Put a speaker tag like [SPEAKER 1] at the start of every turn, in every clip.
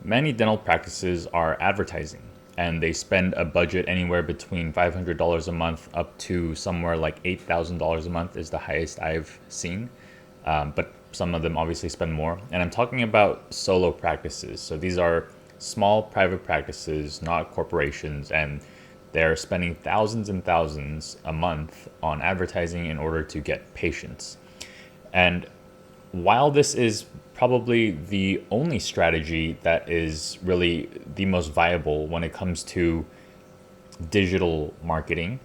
[SPEAKER 1] many dental practices are advertising, and they spend a budget anywhere between $500 a month up to somewhere like $8,000 a month is the highest I've seen. But some of them obviously spend more. And I'm talking about solo practices. So these are small private practices, not corporations, and they're spending thousands and thousands a month on advertising in order to get patients. And while this is probably the only strategy that is really the most viable when it comes to digital marketing,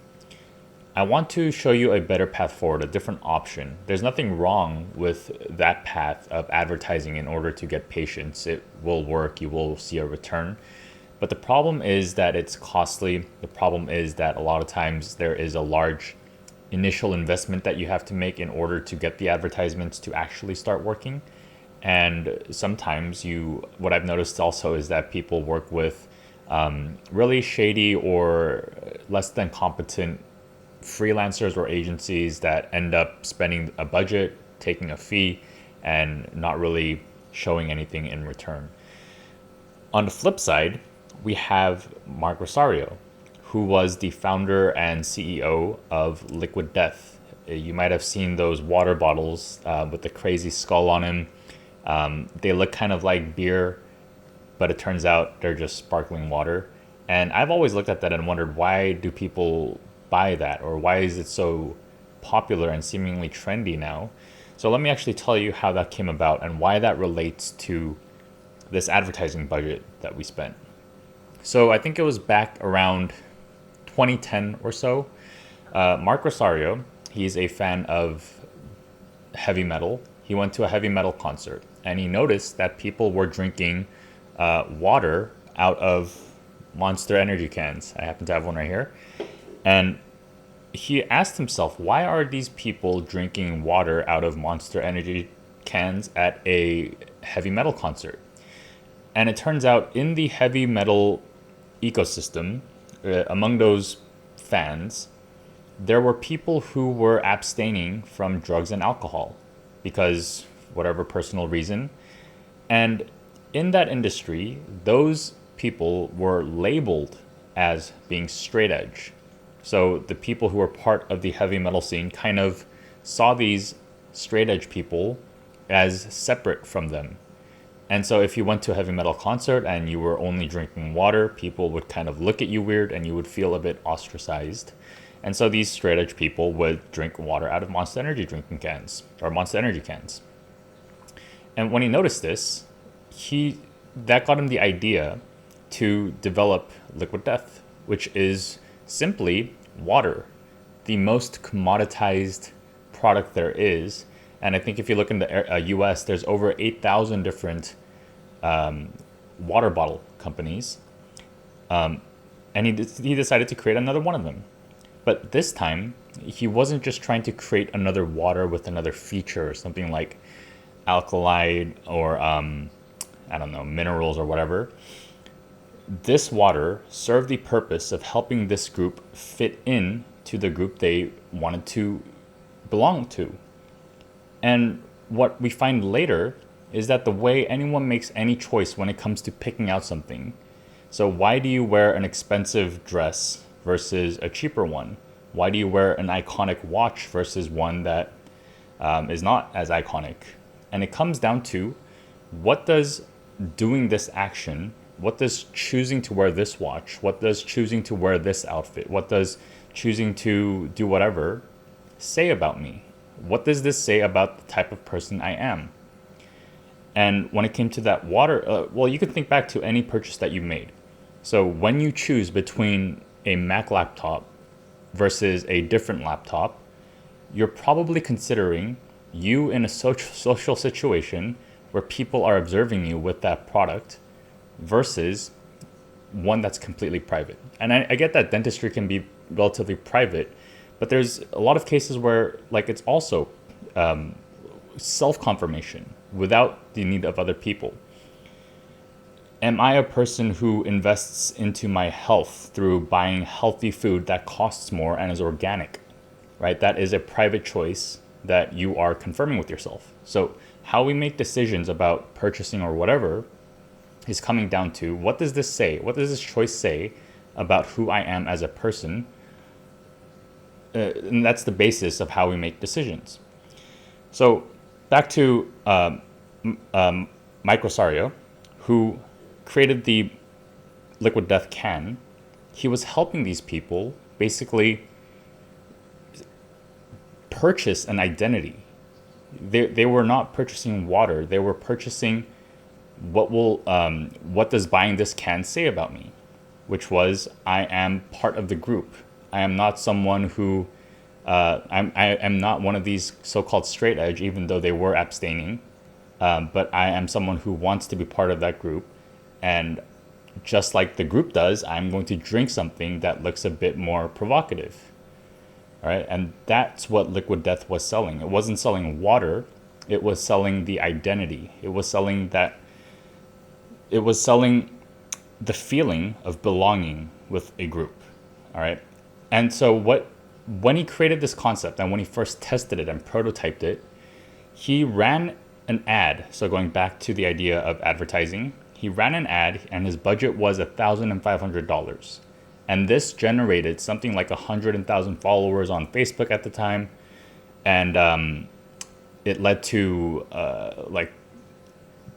[SPEAKER 1] I want to show you a better path forward, a different option. There's nothing wrong with that path of advertising in order to get patients. It will work, you will see a return. But the problem is that it's costly. The problem is that a lot of times there is a large initial investment that you have to make in order to get the advertisements to actually start working. And sometimes what I've noticed also is that people work with really shady or less than competent freelancers or agencies that end up spending a budget, taking a fee, and not really showing anything in return. On the flip side, we have Mark Rosario, who was the founder and CEO of Liquid Death. You might have seen those water bottles with the crazy skull on them. They look kind of like beer, but it turns out they're just sparkling water. And I've always looked at that and wondered, why do people buy that, or why is it so popular and seemingly trendy now? So let me actually tell you how that came about and why that relates to this advertising budget that we spent. So I think it was back around 2010 or so. Mark Rosario, he's a fan of heavy metal. He went to a heavy metal concert and he noticed that people were drinking water out of Monster Energy cans. I happen to have one right here. And he asked himself, why are these people drinking water out of Monster Energy cans at a heavy metal concert? And it turns out in the heavy metal ecosystem, among those fans, there were people who were abstaining from drugs and alcohol because whatever personal reason. And in that industry, those people were labeled as being straight edge. So the people who were part of the heavy metal scene kind of saw these straight edge people as separate from them. And so if you went to a heavy metal concert and you were only drinking water, people would kind of look at you weird and you would feel a bit ostracized. And so these straight edge people would drink water out of Monster Energy drinking cans or Monster Energy cans. And when he noticed this, that got him the idea to develop Liquid Death, which is simply water, the most commoditized product there is. And I think if you look in the US, there's over 8,000 different water bottle companies. And he decided to create another one of them. But this time, he wasn't just trying to create another water with another feature, something like alkali or, I don't know, minerals or whatever. This water served the purpose of helping this group fit in to the group they wanted to belong to. And what we find later is that the way anyone makes any choice when it comes to picking out something. So why do you wear an expensive dress versus a cheaper one? Why do you wear an iconic watch versus one that is not as iconic? And it comes down to, what does doing this action, what does choosing to wear this watch, what does choosing to wear this outfit, what does choosing to do whatever say about me? What does this say about the type of person I am? And when it came to that water, well, you could think back to any purchase that you made. So when you choose between a Mac laptop versus a different laptop, you're probably considering you in a social situation where people are observing you with that product versus one that's completely private. And I get that dentistry can be relatively private, but there's a lot of cases where it's also self-confirmation without the need of other people. Am I a person who invests into my health through buying healthy food that costs more and is organic, right? That is a private choice that you are confirming with yourself. So how we make decisions about purchasing or whatever is coming down to, what does this say? What does this choice say about who I am as a person? And that's the basis of how we make decisions. So back to Mike Rosario, who created the Liquid Death can. He was helping these people basically purchase an identity. They were not purchasing water. They were purchasing what does buying this can say about me, which was, I am part of the group. I am not someone who I am not one of these so-called straight edge, even though they were abstaining. But I am someone who wants to be part of that group. And just like the group does, I'm going to drink something that looks a bit more provocative. All right. And that's what Liquid Death was selling. It wasn't selling water. It was selling the identity. It was selling the feeling of belonging with a group. All right. And so when he created this concept and when he first tested it and prototyped it, he ran an ad. So going back to the idea of advertising, he ran an ad and his budget was $1,500. And this generated something like 100,000 followers on Facebook at the time. And it led to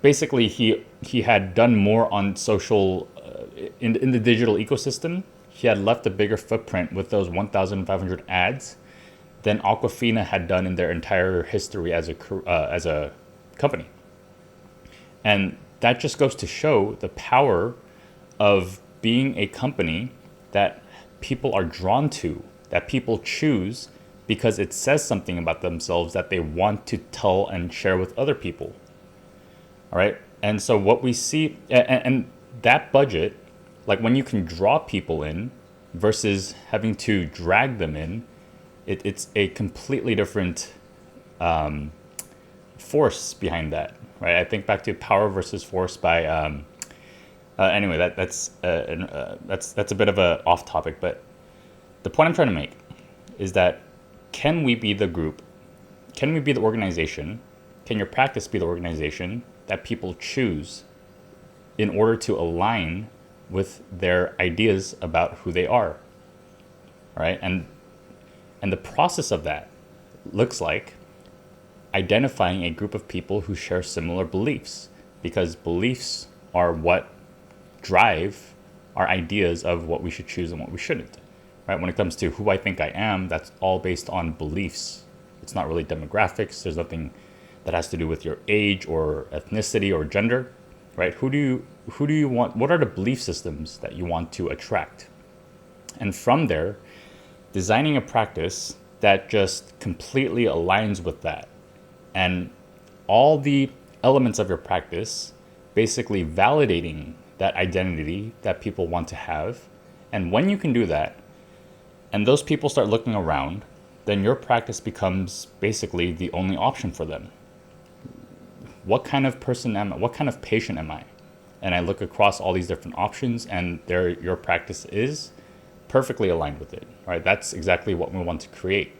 [SPEAKER 1] basically he had done more on social in the digital ecosystem. He had left a bigger footprint with those 1,500 ads than Aquafina had done in their entire history as a company. And that just goes to show the power of being a company that people are drawn to, that people choose because it says something about themselves that they want to tell and share with other people. All right. And so what we see, and that budget, like when you can draw people in versus having to drag them in, it's a completely different force behind that, right? I think back to Power versus Force by, anyway, that's a bit of a off topic, but the point I'm trying to make is that can we be the group? Can we be the organization? Can your practice be the organization that people choose in order to align with their ideas about who they are, right? And the process of that looks like identifying a group of people who share similar beliefs, because beliefs are what drive our ideas of what we should choose and what we shouldn't, right? When it comes to who I think I am, that's all based on beliefs. It's not really demographics. There's nothing that has to do with your age or ethnicity or gender, right? Who do you want? What are the belief systems that you want to attract? And from there, designing a practice that just completely aligns with that. And all the elements of your practice basically validating that identity that people want to have. And when you can do that, and those people start looking around, then your practice becomes basically the only option for them. What kind of person am I? What kind of patient am I? And I look across all these different options, and your practice is perfectly aligned with it, right? That's exactly what we want to create.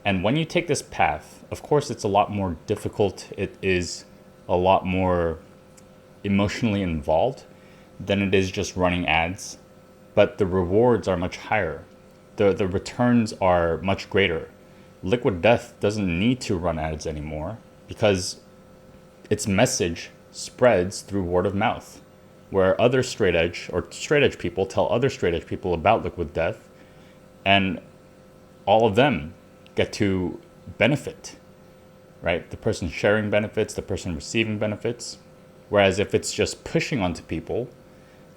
[SPEAKER 1] And when you take this path, of course, it's a lot more difficult. It is a lot more emotionally involved than it is just running ads, but the rewards are much higher. The returns are much greater. Liquid Death doesn't need to run ads anymore because its message spreads through word of mouth, where other straight edge people tell other straight edge people about Liquid Death, and all of them get to benefit, right? The person sharing benefits, the person receiving benefits. Whereas if it's just pushing onto people,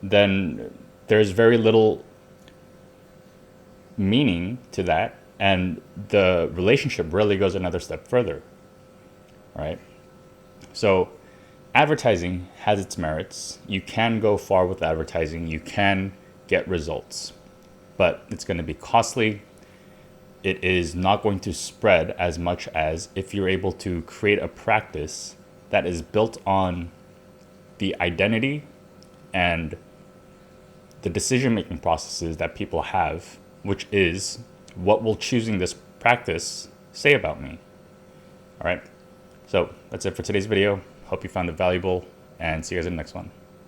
[SPEAKER 1] then there's very little meaning to that, and the relationship really goes another step further, right? So advertising has its merits. You can go far with advertising. You can get results, but it's going to be costly. It is not going to spread as much as if you're able to create a practice that is built on the identity and the decision-making processes that people have, which is what will choosing this practice say about me. All right. So that's it for today's video. Hope you found it valuable, and see you guys in the next one.